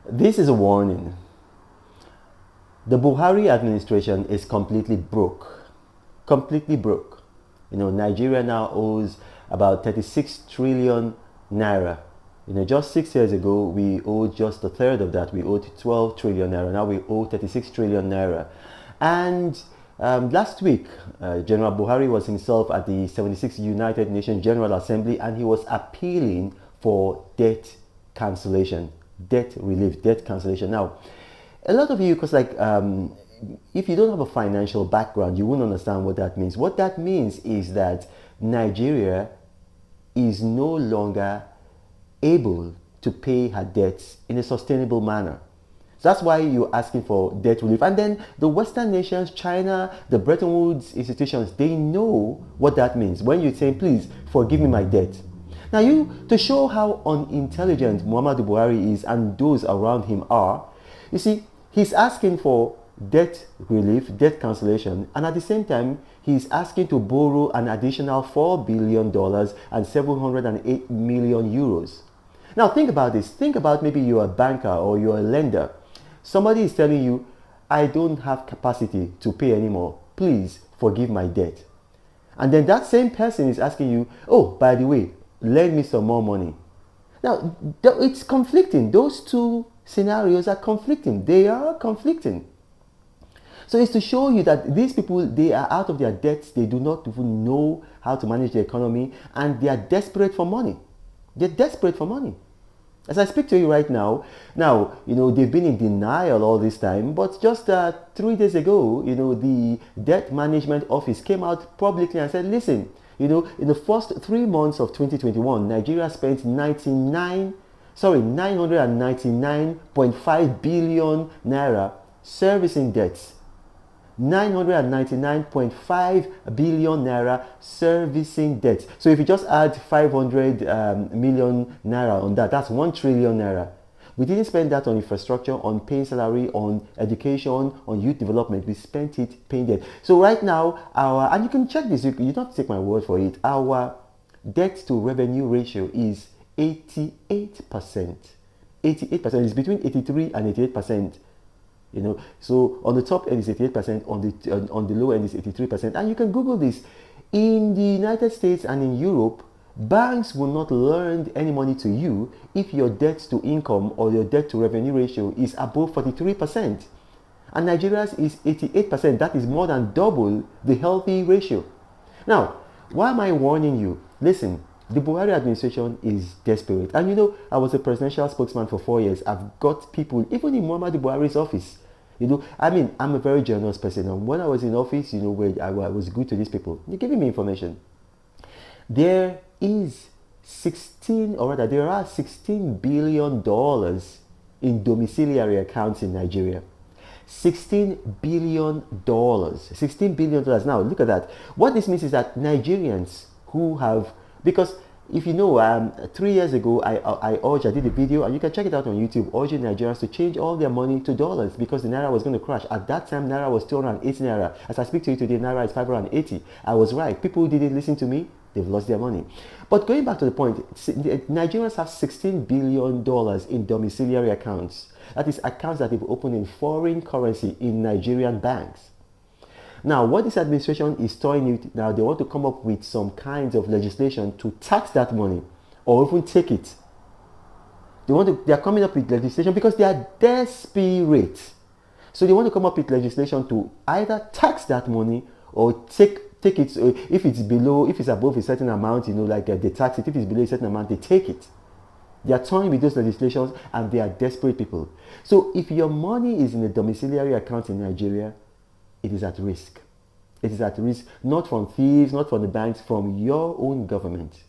This is a warning. The Buhari administration is completely broke. Completely broke. Nigeria now owes about 36 trillion naira. Just 6 years ago, we owed just a third of that. We owed 12 trillion naira. Now we owe 36 trillion naira. And last week, General Buhari was himself at the 76th United Nations General Assembly, and he was appealing for debt cancellation, debt relief, debt cancellation. Now, a lot of you, because if you don't have a financial background, you won't understand what that means. What that means is that Nigeria is no longer able to pay her debts in a sustainable manner. So that's why you're asking for debt relief. And then the Western nations, China, the Bretton Woods institutions, they know what that means. When you say, please forgive me my debt. Now to show how unintelligent Muhammadu Buhari is and those around him are, you see, he's asking for debt relief, debt cancellation, and at the same time, he's asking to borrow an additional $4 billion and 708 million euros. Now think about this. Think about maybe you're a banker or you're a lender. Somebody is telling you, I don't have capacity to pay anymore. Please forgive my debt. And then that same person is asking you, oh, by the way, lend me some more money. Now, it's conflicting. Those two scenarios are conflicting. They are conflicting. So it's to show you that these people, they are out of their debts. They do not even know how to manage the economy, and they are desperate for money. They're desperate for money. As I speak to you right now, they've been in denial all this time, but just 3 days ago, the Debt Management Office came out publicly and said, listen, in the first 3 months of 2021, Nigeria spent 999.5 billion naira servicing debts. 999.5 billion naira servicing debt. So if you just add 500 million naira on that, that's 1 trillion naira. We didn't spend that on infrastructure, on paying salary, on education, on youth development. We spent it paying debt. So right now, and you can check this, you don't have to take my word for it, our debt to revenue ratio is 88%. 88% is between 83 and 88%. So on the top end is 88%, on the low end is 83%. And you can Google this. In the United States and in Europe, banks will not lend any money to you if your debt to income or your debt to revenue ratio is above 43%. And Nigeria's is 88%. That is more than double the healthy ratio. Now, why am I warning you? Listen, the Buhari administration is desperate. And I was a presidential spokesman for 4 years. I've got people, even in Muhammadu Buhari's office. I'm a very generous person. And when I was in office, where I was good to these people, they're giving me information. There are $16 billion in domiciliary accounts in Nigeria. $16 billion. $16 billion. Now, look at that. What this means is that Nigerians who have, because if 3 years ago, I did a video, and you can check it out on YouTube, urging Nigerians to change all their money to dollars because the Naira was going to crash. At that time, Naira was 280 Naira. As I speak to you today, Naira is 580. I was right. People who didn't listen to me, they've lost their money. But going back to the point, Nigerians have $16 billion in domiciliary accounts. That is accounts that they've opened in foreign currency in Nigerian banks. Now, what this administration is toying with now, they want to come up with some kinds of legislation to tax that money or even take it. They are coming up with legislation because they are desperate. So they want to come up with legislation to either tax that money or take it. If it's above a certain amount, they tax it. If it's below a certain amount, they take it. They are toying with those legislations, and they are desperate people. So if your money is in a domiciliary account in Nigeria, it is at risk. It is at risk, not from thieves, not from the banks, from your own government,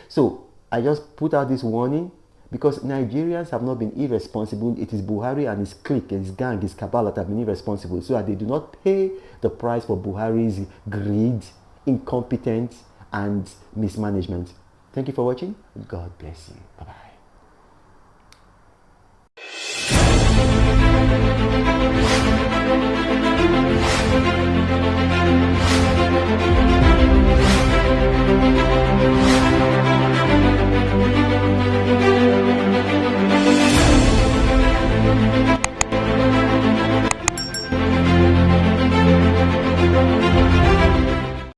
So I just put out this warning because Nigerians have not been irresponsible. It is Buhari and his clique, his gang, his cabal that have been irresponsible, so that they do not pay the price for Buhari's greed, incompetence, and mismanagement. Thank you for watching. God bless you. Bye-bye. Thank you.